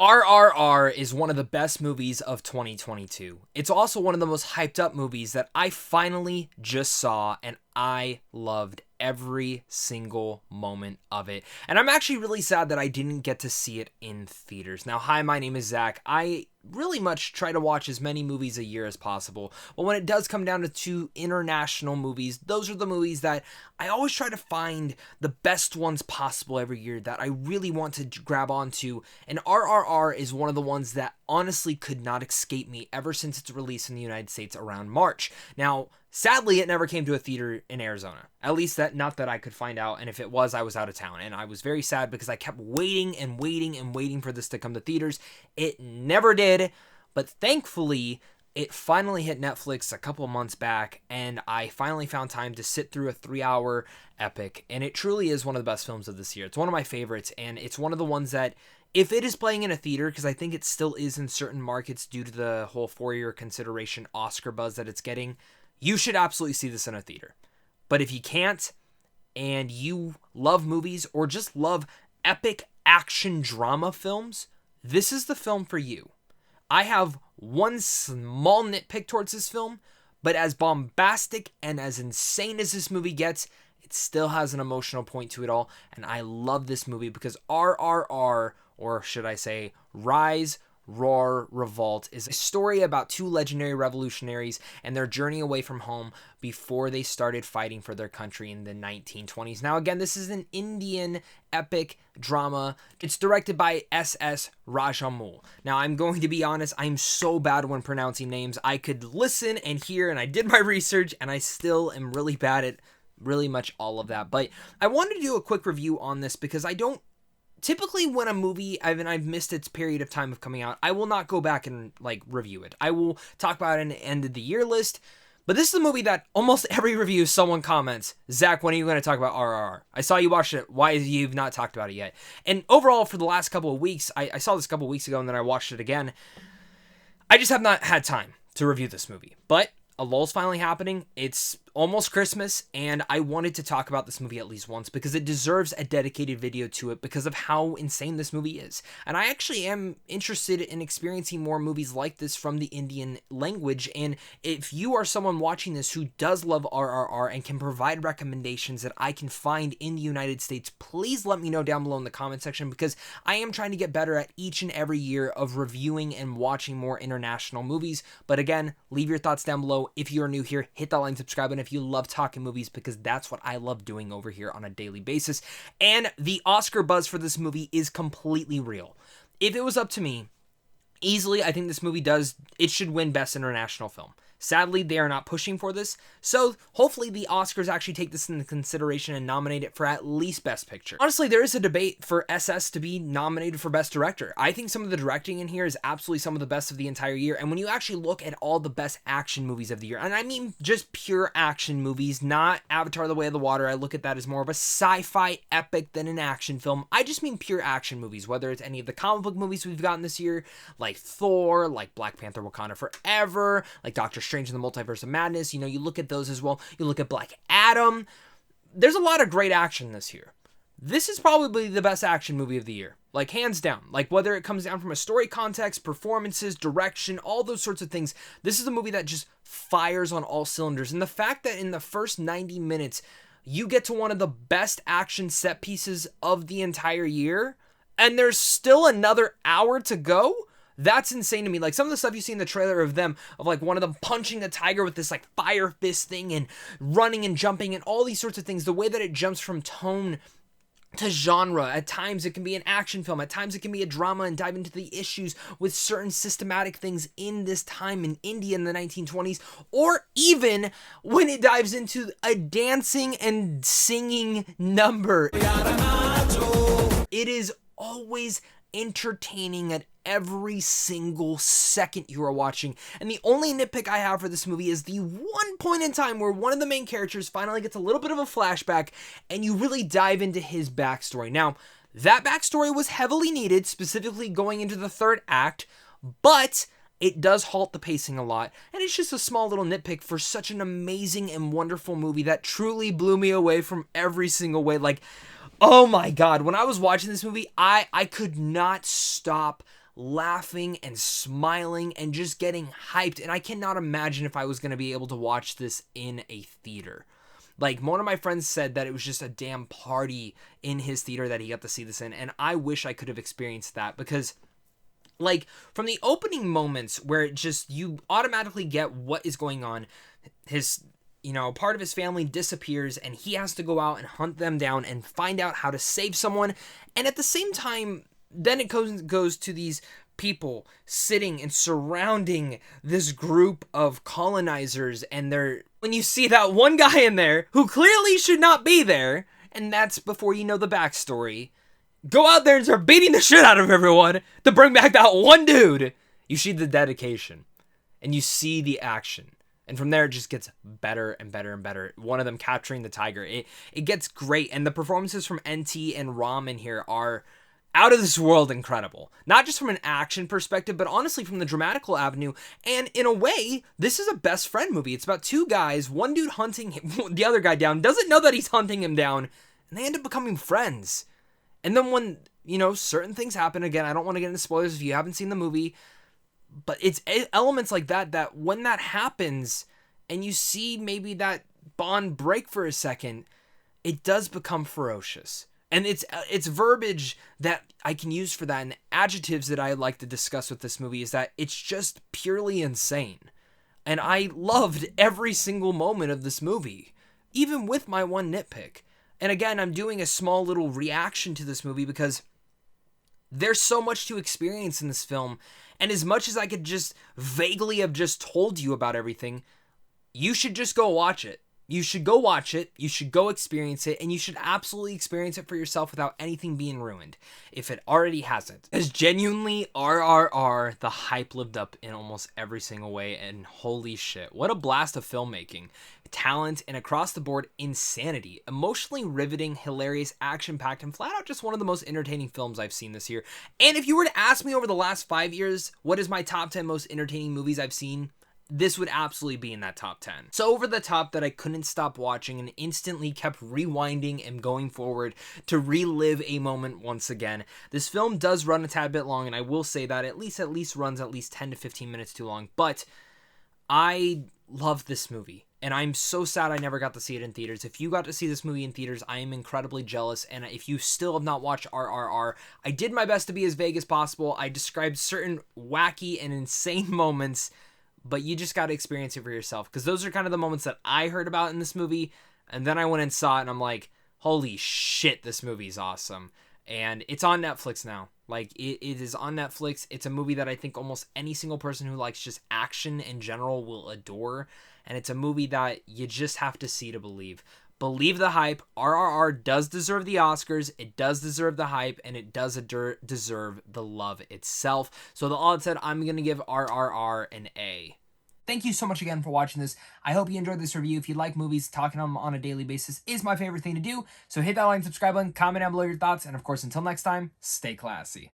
RRR is one of the best movies of 2022. It's also one of the most hyped up movies that I finally just saw, and I loved every single moment of it. And I'm actually really sad that I didn't get to see it in theaters. Now, hi, my name is Zach. I really much try to watch as many movies a year as possible, but when it does come down to two international movies, those are the movies that I always try to find the best ones possible every year that I really want to grab onto, and RRR is one of the ones that honestly could not escape me ever since its release in the United States around March. Now, sadly, it never came to a theater in Arizona. At least not that I could find out, and if it was, I was out of town. And I was very sad because I kept waiting and waiting and waiting for this to come to theaters. It never did, but thankfully, it finally hit Netflix a couple months back, and I finally found time to sit through a 3-hour epic, and it truly is one of the best films of this year. It's one of my favorites, and it's one of the ones that, if it is playing in a theater, because I think it still is in certain markets due to the whole for-year consideration Oscar buzz that it's getting, you should absolutely see this in a theater. But if you can't, and you love movies or just love epic action drama films, this is the film for you. I have one small nitpick towards this film, but as bombastic and as insane as this movie gets, it still has an emotional point to it all, and I love this movie because RRR, or should I say Rise, Roar, Revolt, is a story about two legendary revolutionaries and their journey away from home before they started fighting for their country in the 1920s. Now, again, this is an Indian epic drama. It's directed by S.S. Rajamouli. Now, I'm going to be honest, I'm so bad when pronouncing names. I could listen and hear, and I did my research, and I still am really bad at really much all of that. But I wanted to do a quick review on this because I don't typically, when a movie, I've missed its period of time of coming out, I will not go back and review it. I will talk about it in the end of the year list. But this is a movie that almost every review someone comments, Zach, when are you going to talk about RRR? I saw you watch it. Why have you not talked about it yet? And overall, for the last couple of weeks, I saw this a couple of weeks ago and then I watched it again. I just have not had time to review this movie. But a lull's finally happening. It's almost Christmas, and I wanted to talk about this movie at least once because it deserves a dedicated video to it because of how insane this movie is. And I actually am interested in experiencing more movies like this from the Indian language, and if you are someone watching this who does love RRR and can provide recommendations that I can find in the United States, please let me know down below in the comment section because I am trying to get better at each and every year of reviewing and watching more international movies. But again, leave your thoughts down below. If you are new here, hit that like and subscribe button if you love talking movies because that's what I love doing over here on a daily basis. And the Oscar buzz for this movie is completely real. If it was up to me, easily I think this movie should win Best International Film. Sadly, they are not pushing for this, so hopefully the Oscars actually take this into consideration and nominate it for at least Best Picture. Honestly, there is a debate for SS to be nominated for Best Director. I think some of the directing in here is absolutely some of the best of the entire year, and when you actually look at all the best action movies of the year, and I mean just pure action movies, not Avatar: The Way of the Water, I look at that as more of a sci-fi epic than an action film. I just mean pure action movies, whether it's any of the comic book movies we've gotten this year, like Thor, like Black Panther: Wakanda Forever, like Doctor Strange in the Multiverse of Madness. You look at those as well. You look at Black Adam. There's a lot of great action this year. This is probably the best action movie of the year. Like, hands down. Like, whether it comes down from a story context, performances, direction, all those sorts of things, this is a movie that just fires on all cylinders. And the fact that in the first 90 minutes, you get to one of the best action set pieces of the entire year, and there's still another hour to go, that's insane to me. Like, some of the stuff you see in the trailer of one of them punching the tiger with this fire fist thing and running and jumping and all these sorts of things, the way that it jumps from tone to genre. At times it can be an action film, at times it can be a drama and dive into the issues with certain systematic things in this time in India in the 1920s, or even when it dives into a dancing and singing number. It is always entertaining at every single second you are watching. And the only nitpick I have for this movie is the one point in time where one of the main characters finally gets a little bit of a flashback and you really dive into his backstory. Now, that backstory was heavily needed, specifically going into the third act, but it does halt the pacing a lot, and it's just a small little nitpick for such an amazing and wonderful movie that truly blew me away from every single way. Oh my God, when I was watching this movie, I could not stop laughing and smiling and just getting hyped. And I cannot imagine if I was going to be able to watch this in a theater. Like, one of my friends said that it was just a damn party in his theater that he got to see this in. And I wish I could have experienced that, because like, from the opening moments where it just, you automatically get what is going on. His, part of his family disappears and he has to go out and hunt them down and find out how to save someone. And at the same time, then it goes to these people sitting and surrounding this group of colonizers, and when you see that one guy in there who clearly should not be there, and that's before you know the backstory, go out there and start beating the shit out of everyone to bring back that one dude. You see the dedication and you see the action. And from there, it just gets better and better and better. One of them capturing the tiger. It gets great. And the performances from NT and Ram in here are out of this world incredible. Not just from an action perspective, but honestly from the dramatical avenue. And in a way, this is a best friend movie. It's about two guys, one dude hunting the other guy down, doesn't know that he's hunting him down, and they end up becoming friends. And then when, certain things happen, again, I don't want to get into spoilers if you haven't seen the movie, but it's elements like that when that happens and you see maybe that bond break for a second, it does become ferocious. And it's verbiage that I can use for that, and the adjectives that I like to discuss with this movie is that it's just purely insane. And I loved every single moment of this movie, even with my one nitpick. And again, I'm doing a small little reaction to this movie because there's so much to experience in this film. And as much as I could just vaguely have just told you about everything, you should just go watch it. You should go watch it, you should go experience it, and you should absolutely experience it for yourself without anything being ruined, if it already hasn't. As genuinely, RRR, the hype lived up in almost every single way, and holy shit, what a blast of filmmaking. Talent, and across the board, insanity. Emotionally riveting, hilarious, action-packed, and flat out just one of the most entertaining films I've seen this year. And if you were to ask me over the last 5 years, what is my top 10 most entertaining movies I've seen, this would absolutely be in that top 10. So over the top that I couldn't stop watching and instantly kept rewinding and going forward to relive a moment once again. This film does run a tad bit long, and I will say that at least runs at least 10 to 15 minutes too long, but I love this movie. And I'm so sad I never got to see it in theaters. If you got to see this movie in theaters, I am incredibly jealous. And if you still have not watched RRR, I did my best to be as vague as possible. I described certain wacky and insane moments, but you just got to experience it for yourself, because those are kind of the moments that I heard about in this movie, and then I went and saw it, and I'm like, holy shit, this movie's awesome. And it's on Netflix now. Like, it is on Netflix. It's a movie that I think almost any single person who likes just action in general will adore, and it's a movie that you just have to see to believe. Believe the hype. RRR does deserve the Oscars. It does deserve the hype, and it does deserve the love itself. So all that said, I'm going to give RRR an A. Thank you so much again for watching this. I hope you enjoyed this review. If you like movies, talking on them on a daily basis is my favorite thing to do. So hit that like and subscribe button, comment down below your thoughts, and of course, until next time, stay classy.